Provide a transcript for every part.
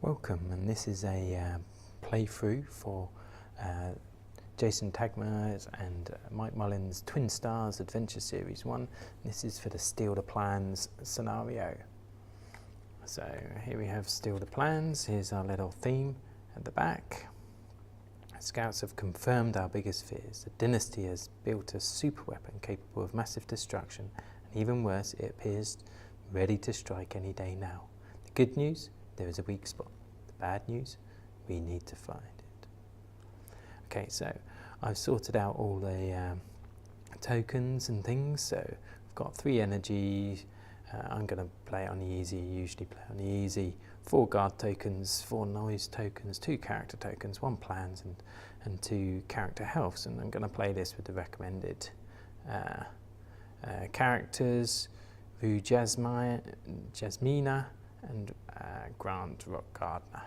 Welcome, and this is a playthrough for Jason Tagmer's and Mike Mullins' Twin Stars Adventure Series 1. This is for the Steal the Plans scenario. So here we have Steal the Plans. Here's our little theme at the back. Scouts have confirmed our biggest fears. The dynasty has built a super weapon capable of massive destruction, and even worse, it appears ready to strike any day now. The good news? There is a weak spot. The bad news? We need to find it. Okay, so I've sorted out all the tokens and things. So I've got 3 energy. I'm going to play on the easy, usually play on the easy. 4 guard tokens, 4 noise tokens, 2 character tokens, 1 plans and 2 character healths. And I'm going to play this with the recommended characters, Rue Jasmina and Grand Rock Gardener.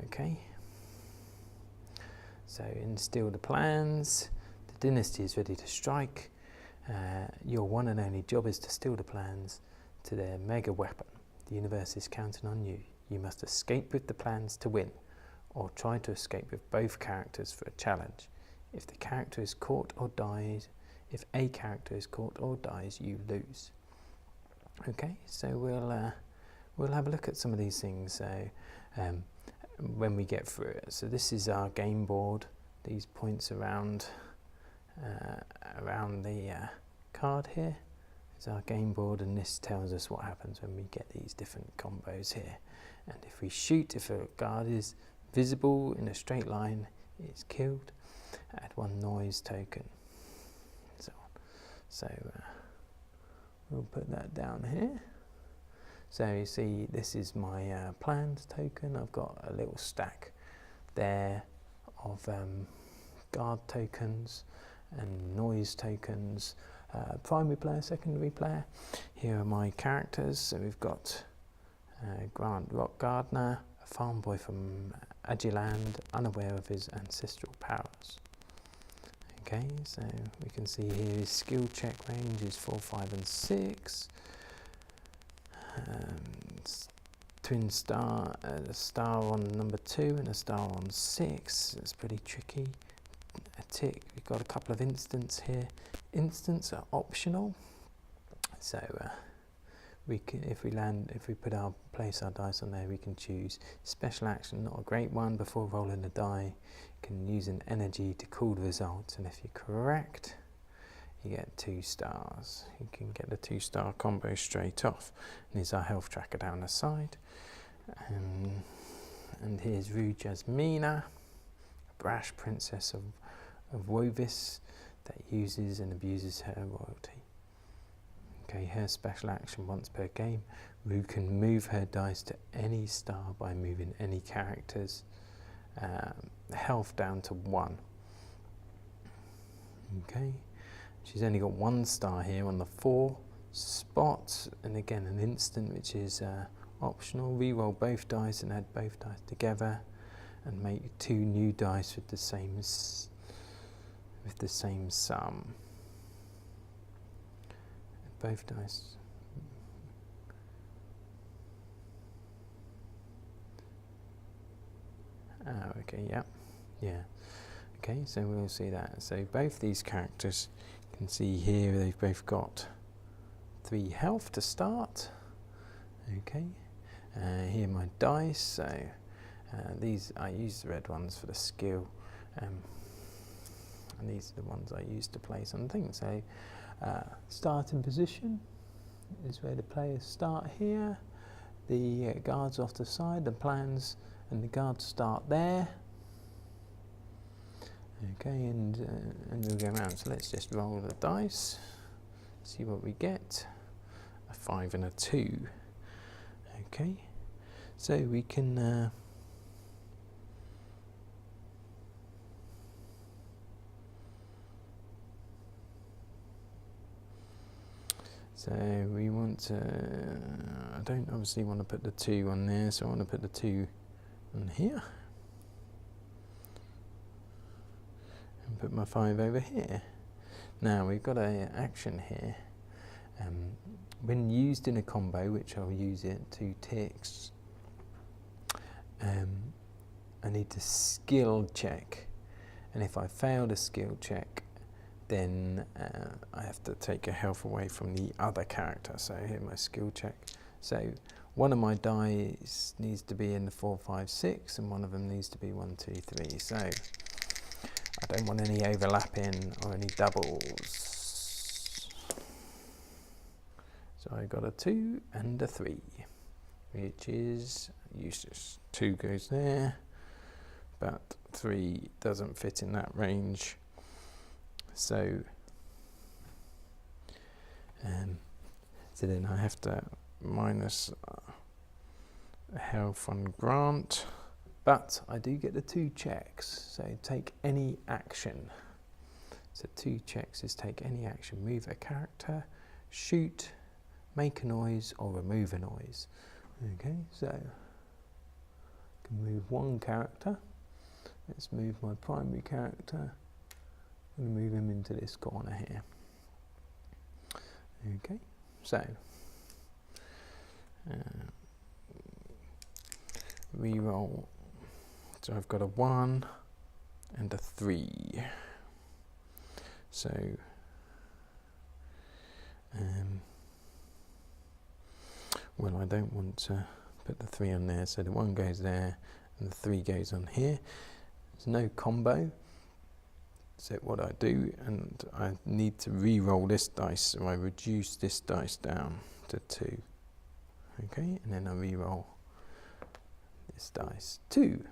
Okay. So in Steal the Plans, the dynasty is ready to strike. Your one and only job is to steal the plans to their mega weapon. The universe is counting on you. You must escape with the plans to win, or try to escape with both characters for a challenge. If the character is caught or dies, if a character is caught or dies, you lose. Okay, so we'll have a look at some of these things when we get through it. So this is our game board. These points around the card here is our game board, and this tells us what happens when we get these different combos here. And if we shoot, if a guard is visible in a straight line, it's killed. Add 1 noise token. So we'll put that down here. So you see, this is my plans token. I've got a little stack there of guard tokens and noise tokens, primary player, secondary player. Here are my characters. So we've got Grand Rock Gardener, a farm boy from Agiland, unaware of his ancestral powers. Okay, so we can see here his skill check range is 4, 5 and 6. Twin star, a star on number 2 and a star on 6. It's pretty tricky. A tick. We've got a couple of instants here. Instants are optional. So we can, if we place our dice on there, we can choose special action. Not a great one. Before rolling a die, you can use an energy to cool the results, and if you're correct, you get 2 stars. You can get the 2-star combo straight off. And here's our health tracker down the side. And here's Rue Jasmina, a brash princess of Wovis that uses and abuses her royalty. Okay, her special action once per game. Rue can move her dice to any star by moving any character's health down to 1. Okay. She's only got 1 star here on the 4 spot, and again an instant which is optional. Reroll both dice and add both dice together, and make 2 new dice with the same sum. Both dice. Oh, okay, yeah. Okay, so we'll see that. So both these characters, you can see here they've both got 3 health to start. Okay, here are my dice. So these, I use the red ones for the skill, and these are the ones I use to place on things. So starting position is where the players start here. The guards off the side, the plans and the guards start there. Okay, and we'll go around. So let's just roll the dice, see what we get. A 5 and a 2. Okay, so we can so we want to, I don't obviously want to put the 2 on there, so I want to put the 2 on here. And put my 5 over here. Now we've got an action here. When used in a combo, which I'll use it, 2 ticks, I need to skill check, and if I fail the skill check, then I have to take a health away from the other character. So here my skill check. So one of my dice needs to be in the 4, 5, 6, and one of them needs to be 1, 2, 3. So I don't want any overlapping or any doubles. So I got a 2 and a 3, which is useless. 2 goes there, but 3 doesn't fit in that range. So then I have to minus health on Grant, but I do get the 2 checks. So take any action. So 2 checks is take any action: move a character, shoot, make a noise, or remove a noise. Okay, so I can move one character. Let's move my primary character. I'm going to move him into this corner here. Okay, so reroll. So I've got a 1 and a 3. So well, I don't want to put the 3 on there, so the 1 goes there and the 3 goes on here. There's no combo. So what I do, and I need to re-roll this dice, so I reduce this dice down to 2. Okay, and then I re-roll this dice 2.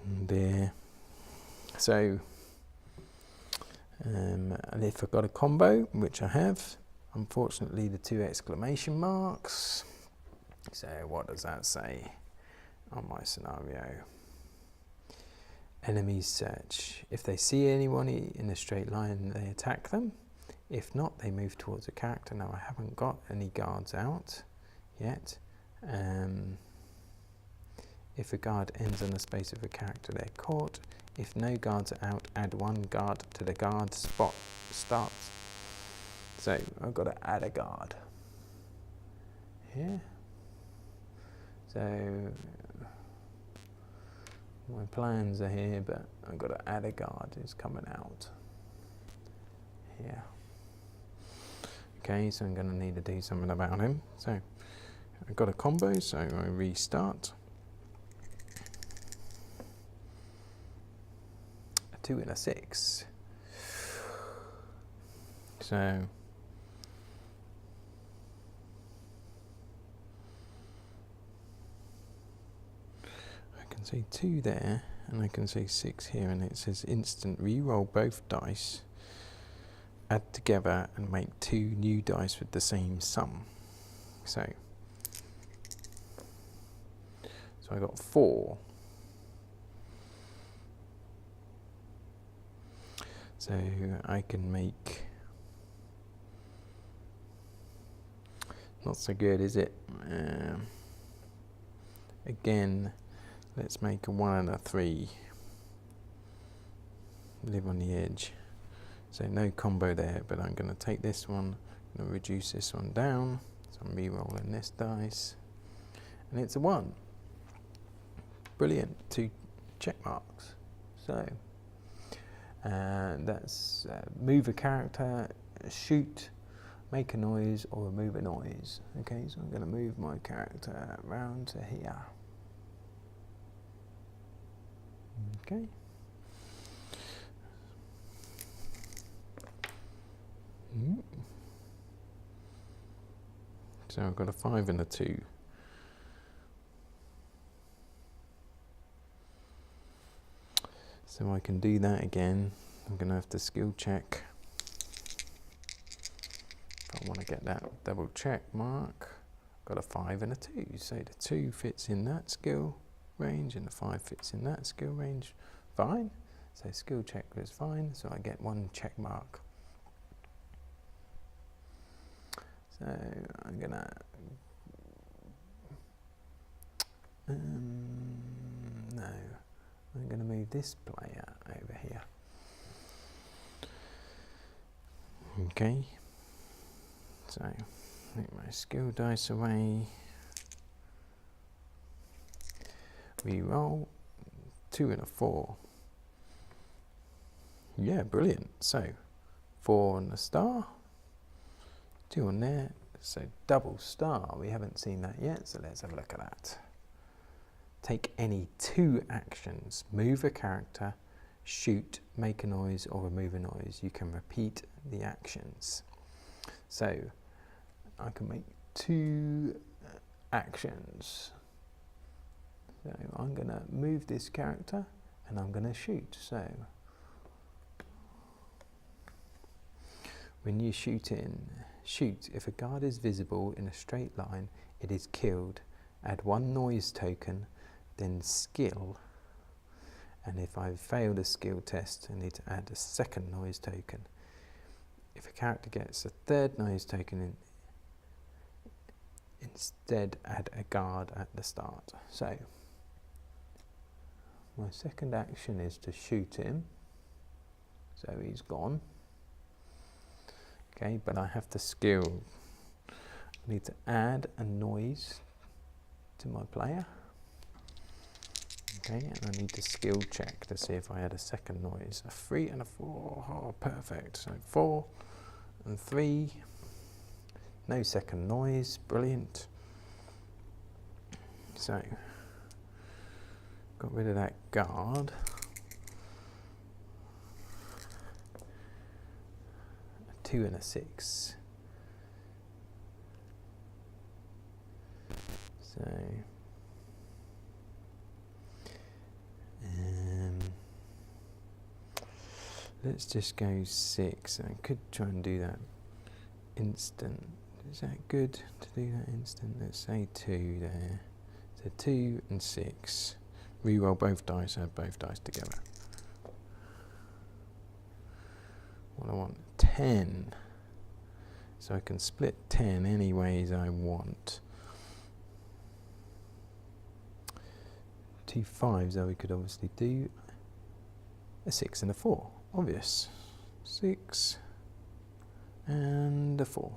And there. So, and if I've got a combo, which I have, unfortunately the 2 exclamation marks. So what does that say on my scenario? Enemies search. If they see anyone in a straight line, they attack them. If not, they move towards a character. Now, I haven't got any guards out yet. If a guard ends on the space of a character, they're caught. If no guards are out, add 1 guard to the guard spot starts. So I've got to add a guard here. So my plans are here, but I've got to add a guard who's coming out here. Okay, so I'm going to need to do something about him. So I've got a combo, so I restart. A 2 and a 6. So I can see 2 there, and I can see 6 here, and it says instant re-roll both dice, add together and make 2 new dice with the same sum. So I got 4. So I can make, not so good, is it? Again, let's make a 1 and a 3. Live on the edge. So no combo there, but I'm going to take this one, I'm going to reduce this one down. So I'm re-rolling this dice, and it's a 1. Brilliant, 2 check marks. So that's move a character, shoot, make a noise, or remove a noise. Okay, so I'm going to move my character around to here. Okay. So I've got a 5 and a 2. So I can do that again. I'm going to have to skill check. If I want to get that double check mark, got a 5 and a 2. So the 2 fits in that skill range and the 5 fits in that skill range. Fine. So skill check was fine. So I get 1 check mark. So I'm going to no, I'm going to move this player over here. Okay, so take my skill dice away. Reroll, 2 and a 4. Yeah, brilliant. So 4 on the star, 2 on there. So double star, we haven't seen that yet, so let's have a look at that. Take any 2 actions, move a character, shoot, make a noise, or remove a noise. You can repeat the actions. So I can make 2 actions. So I'm going to move this character and I'm going to shoot. So when you shoot, if a guard is visible in a straight line, it is killed. Add 1 noise token, then skill. And if I fail the skill test, I need to add a 2nd noise token. If a character gets a 3rd noise token, instead add a guard at the start. So my 2nd action is to shoot him. So he's gone. Okay, but I have the skill. I need to add a noise to my player. Okay, and I need to skill check to see if I had a 2nd noise. A 3 and a 4. Oh, perfect. So 4 and 3. No 2nd noise. Brilliant. So got rid of that guard. A 2 and a 6. So let's just go 6. I could try and do that instant. Is that good to do that instant? Let's say 2 there. So 2 and 6. Reroll both dice, add both dice together. What I want, 10. So I can split 10 any ways I want. 2 5s, though we could obviously do a 6 and a 4. Obvious. 6 and a 4.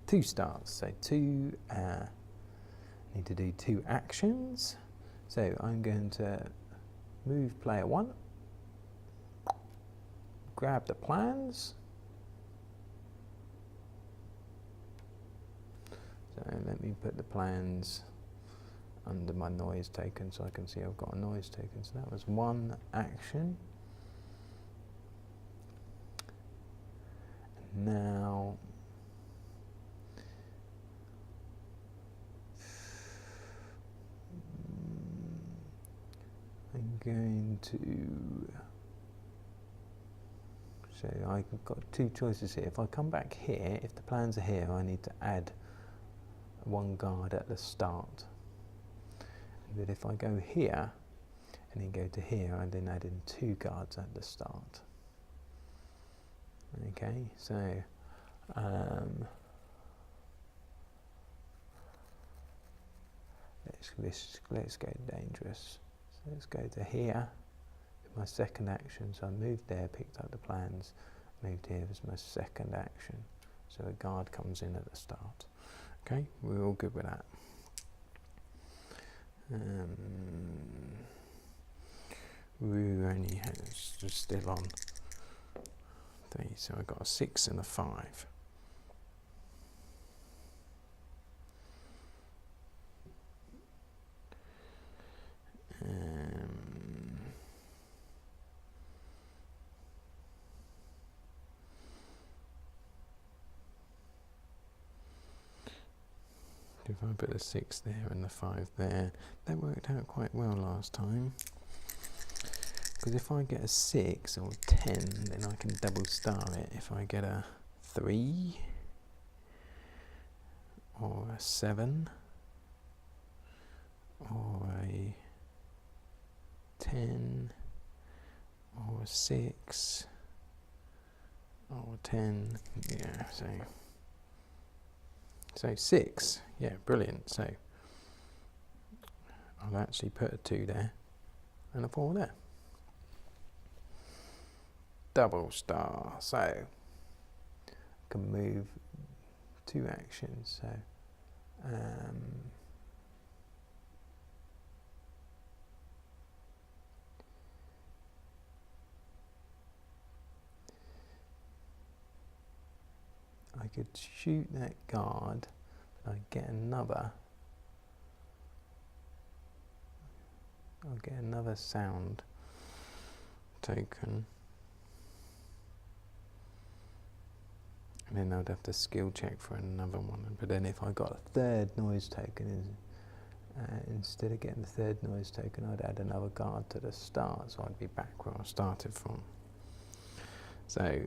2 stars. So 2. Need to do 2 actions. So I'm going to move player 1. Grab the plans. So let me put the plans under my noise token so I can see I've got a noise token. So that was 1 action. And now I'm going to, so I've got 2 choices here. If I come back here, if the plans are here, I need to add 1 guard at the start. But if I go here and then go to here, I then add in 2 guards at the start. Okay, so let's go dangerous. So let's go to here. My 2nd action, so I moved there, picked up the plans, moved here as my 2nd action. So a guard comes in at the start. Okay, we're all good with that. We only just still on 3, so I got a 6 and a 5. If I put the 6 there and the 5 there, that worked out quite well last time. Because if I get a 6 or 10, then I can double star it. If I get a 3 or a 7 or a 10 or a 6 or 10, yeah, so 6, yeah, brilliant. So I'll actually put a 2 there and a 4 there. Double star, so I can move 2 actions. So I could shoot that guard, but I'd get another. I'll get another sound token. And then I'd have to skill check for another one. But then if I got a third noise token, instead of getting the third noise token, I'd add another guard to the start, so I'd be back where I started from. So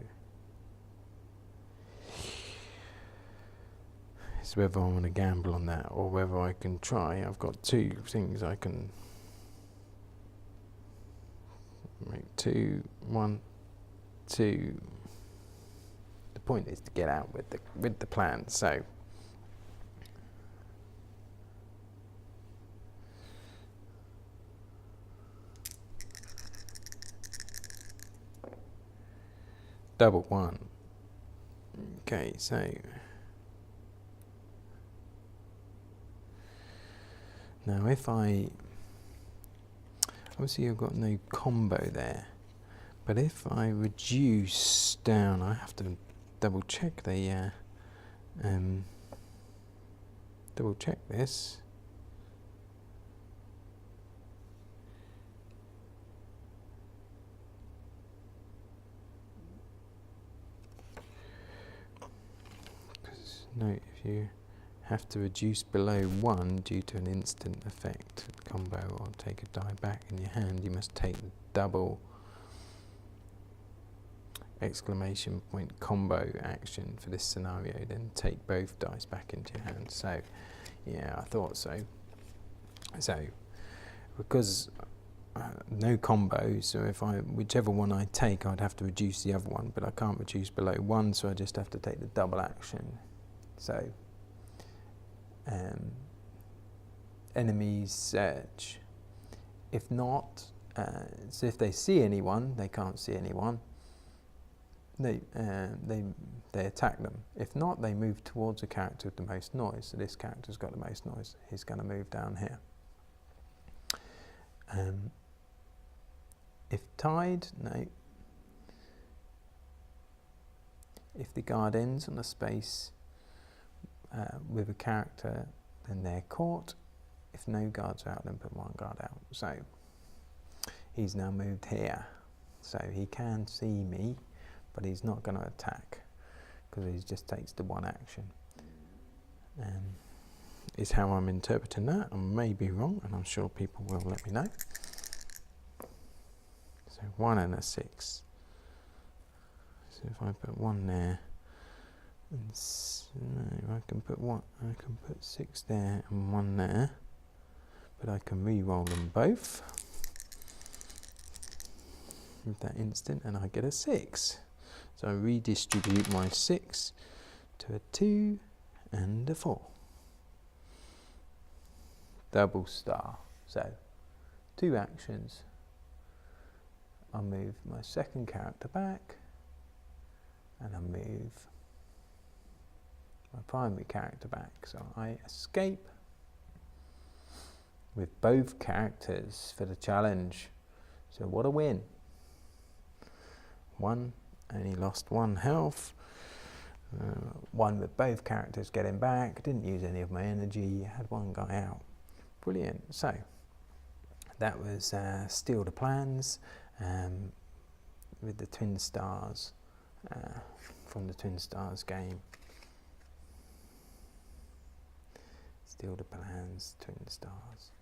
it's whether I want to gamble on that or whether I can try. I've got two things I can make 2, 1, 2. The point is to get out with the plan. So double 1. Okay, so now if I obviously I've got no combo there, but if I reduce down, I have to double check the double check this. Because note, if you have to reduce below 1 due to an instant effect combo or take a die back in your hand, you must take the double exclamation point combo action for this scenario, then take both dice back into your hand. So yeah, I thought so. So because no combo, so if whichever one I take, I'd have to reduce the other one, but I can't reduce below 1, so I just have to take the double action. So enemies search. If not, so if they see anyone, they can't see anyone. They attack them. If not, they move towards a character with the most noise. So this character's got the most noise. He's going to move down here. If tied, no. If the guard ends on a space with a character, then they're caught. If no guards are out, then put one guard out. So he's now moved here. So he can see me, but he's not going to attack because he just takes the one action. Is how I'm interpreting that. I may be wrong, and I'm sure people will let me know. So 1 and a 6. So if I put 1 there, and no, I can put 1. I can put 6 there and 1 there, but I can re-roll them both with that instant, and I get a 6. So I redistribute my 6 to a 2 and a 4. Double star. So 2 actions. I'll move my second character back, and I'll move my primary character back. So I escape with both characters for the challenge. So what a win. 1, only lost 1 health. 1 with both characters getting back. Didn't use any of my energy. Had 1 guy out. Brilliant. So that was Steal the Plans with the Twin Stars from the Twin Stars game. Steal the Plans, Twin Stars.